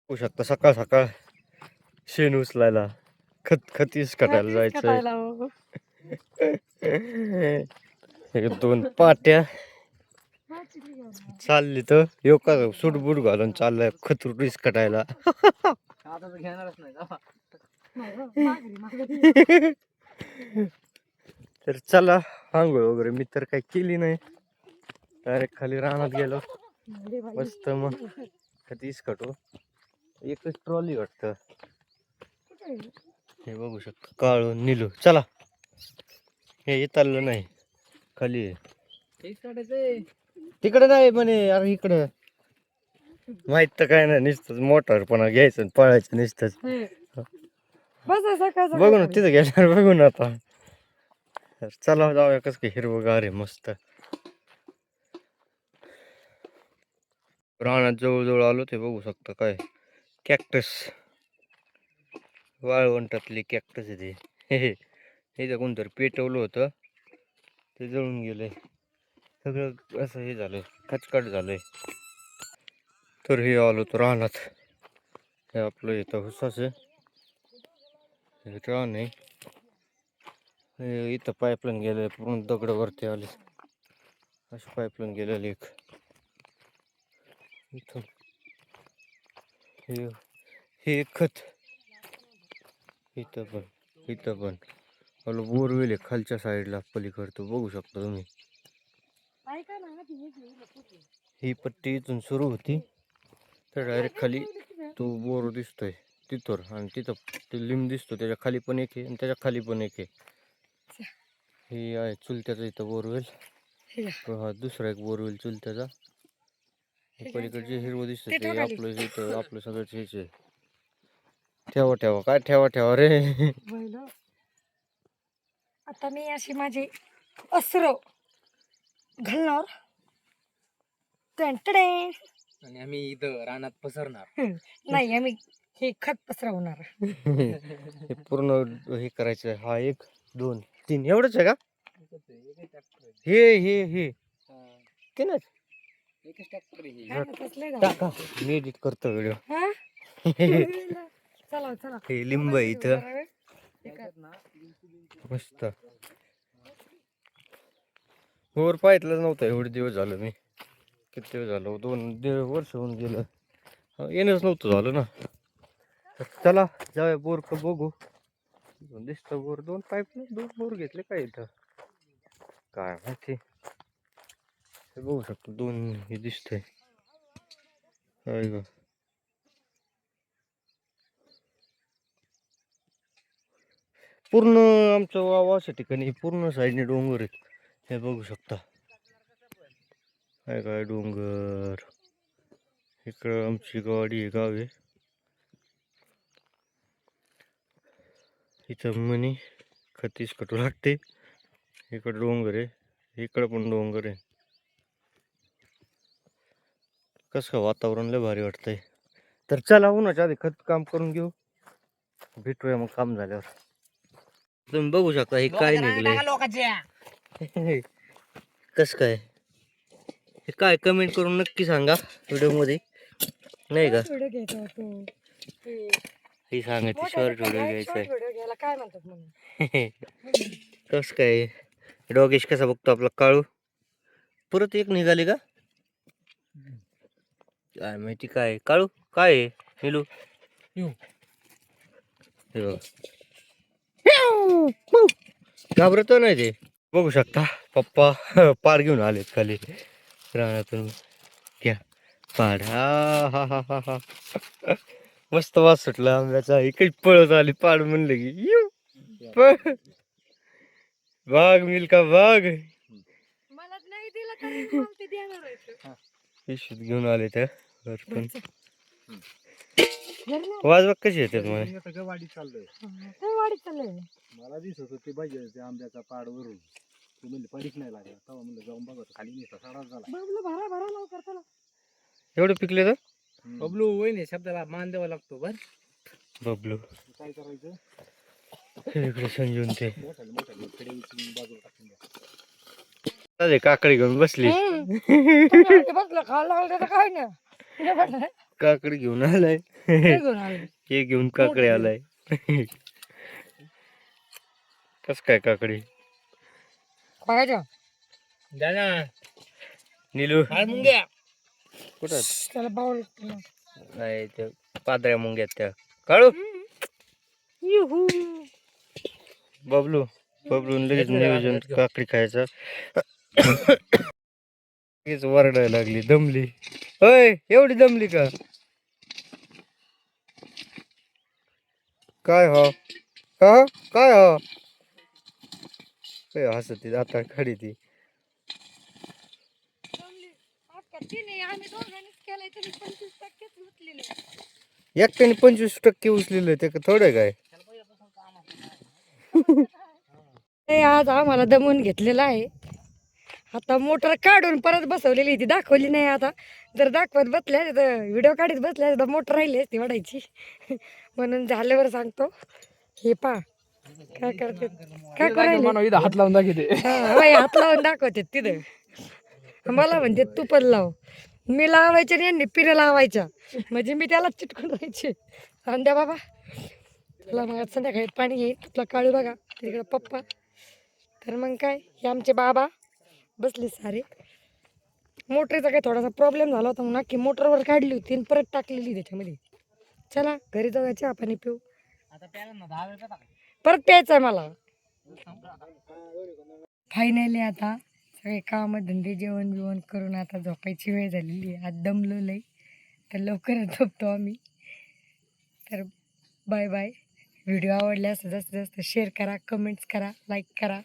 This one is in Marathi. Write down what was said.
होऊ शकता सकाळ सकाळ शेण उचलायला खतीस कटायला जायचंय. एक दोन पाट्या चालली तर योका सूटबूट घालून चाललाय खतुरीस कटायला. तर चला आंघोळ वगैरे मी तर काही केली नाही, डायरेक्ट खाली रानात गेलो मस्त. मग खतीस कटो एकच ट्रॉली वाटत. हे बघू शकतो काळू निलू. चला हे येतालं नाही खाली तिकडे नाही म्हणे. अरे इकडं माहित तर काय नाही, नुसतंच मोटारपणा घ्यायचं पळायचं नुसतंच. बघू ना तिथं गेल्यावर बघू ना आता. चला जाऊया. कस काय हिरवगार आहे मस्त. रानात जवळजवळ आलो ते बघू शकता काय कॅक्टस, वाळवंटातली कॅक्टस आहे ते. इथं कोणतरी पेटवलं होतं ते जळून गेलंय सगळं, असं हे झालंय खचकट झालंय. तर हे आलो तो रानात. हे आपलं इथं हुसाचं रान आहे. इथं पाईपलाईन गेले पूर्ण दगड वरती आले, अशी पाईपलाईन गेलेली एक इथून. हे खत इथं पण आपलं बोरवेल आहे खालच्या साईडला पलीकडतो बघू शकता तुम्ही. ही पट्टी इथून सुरू होती तर डायरेक्ट खाली तो बोर दिसतोय तिथवर, आणि तिथं ते लिंब दिसतो त्याच्या खाली पण एक आहे आणि त्याच्या खाली पण एक आहे. ही आहे चुलत्याचा इथं बोरवेल. हा दुसरा एक बोरवेल चुलत्याचा. पलीकडचे हिरवं दिसतं ते आपलं इथं आपलं सगळंच हेच आहे. ठेवा ठेवा काय ठेवा रे. आता मी अशी माझी अस्त्र घालणार आणि आम्ही इथं रानात पसरणार. नाही, आम्ही हे खत पसरवणार. हे पूर्ण हे करायचं. हा 1 2 3 एवढंच आहे का? हे ते ना एकच ट्रॅक्टर टाका मी एडिट करतो व्हिडिओ. चला चला. हे लिंब आहे इथं मस्त. वर पाहितलं नव्हतं एवढे दिवस झालं. मी किती दिवस झालं 2-1.5 वर्ष होऊन गेलं येणंच नव्हतं झालं ना. तर चला जाऊया बोर का बघू. दिसतं बोर. 2 पाईप 2 बोर घेतले काय इथं काय माहिती. हे बघू शकतो 2 हे दिसतंय. पूर्ण आमच्या वावाच्या ठिकाणी पूर्ण साईडने डोंगर आहेत. हे बघू शकता काय काय डोंगर. इकडं आमची गाडी आहे गाव आहे. इथं म्हणी खतीस कटू लागते. इकडं डोंगर आहे, इकडं पण डोंगर आहे. कसं का वातावरण लय भारी वाटतंय. तर चला उन्हाच्या आधी खत काम करून घेऊ, भेटूया मग काम झाल्यावर. तुम्ही बघू शकता हे काय निघलंय. कस काय हे काय कमेंट करून नक्की सांगा व्हिडिओ मध्ये नाही का. हे सांगायचं शॉर्ट व्हिडिओ घ्यायचा काय म्हणतात म्हणून. कस काय डॉगेश कसा बघतो आपला काळू. परत एक निघाली का काय माहिती. काय काळू काय आहे निलू. हे बघ घाबरतो नाही ते. बघू शकता पप्पा पाड घेऊन आलेत खाली रानातून. घ्या पाड. हा हा हा हा मस्त वास सुटला आंब्याचा. इकडे पळत आली पाड म्हणलं की येऊ वाघ मिल्का वाघ पिशवीत घेऊन आले त्या वरतून. वाजवा कशी येतात मला. वाडीत चाललोय. मला दिसत होती पाहिजे आंब्याचा पाड वरून. तू म्हणजे पडीच नाही लागला तेव्हा म्हणलं जाऊन बघत खाली नुसता सडाच झाला. एवढे पिकले तर बबलू वहिनी शब्दाला मान द्यावा लागतो. बर बबलू काय करायचं इकडे संजून ते मोठ्या कडे बाजूला टाकून द्या. काकडी घेऊन बसली. बसलं खायला लागलं तर काय ना काकडी घेऊन आलाय. काय घेऊन आलो? हे घेऊन काकडे आलाय. कस काय काकडी बघायचं नीलू कुठं त्याला बावळ नाही त्या पादऱ्या मुंग्यात त्या काळू बबलू बबलून लगेच नियोजन काकडी खायचं. लगेच वरडायला लागली दमली. होय एवढी दमली का काय हो का काय हो काय हसती आता खडी ती आम्ही दोघांनीच केलंय तरी 25% उचलेले. एकट्याने 25% उचलेलं ते का थोडं काय. ते आज आम्हाला दमून घेतलेला आहे. आता मोटर काढून परत बसवलेली ती दाखवली नाही. आता जर दाखवत बसल्या तर व्हिडिओ काढत बसल्या तर मोटर राहिली असती वाढायची. म्हणून झाल्यावर सांगतो. हे पा काय करते काय करायला हात लावून दाखवते. हात लावून दाखवते तिथं. मला म्हणते तू पण लाव. मी लावायचे आणि यांनी पिण्या लावायच्या म्हणजे मी त्याला चिटकून राहायचे. सांद्या बाबा तुला मग संध्याकाळी पाणी येईल. तुला काळू बघा तिकडं पप्पा. तर मग काय हे आमचे बाबा बसले सारे. मोटरीचा काही थोडासा प्रॉब्लेम झाला होता म्हणून की मोटरवर काढली होती आणि परत टाकलेली त्याच्यामध्ये. चला घरी जाऊया चहा पाणी पिऊ. परत प्यायचं आहे मला. फायनली आता सगळे काम धंदे जेवण बिवण करून आता झोपायची वेळ झालेली आहे. आज दमलो लई तर लवकरच झोपतो आम्ही. तर बाय बाय. व्हिडिओ आवडल्यास जास्तीत जास्त शेअर करा, कमेंट्स करा, लाईक करा.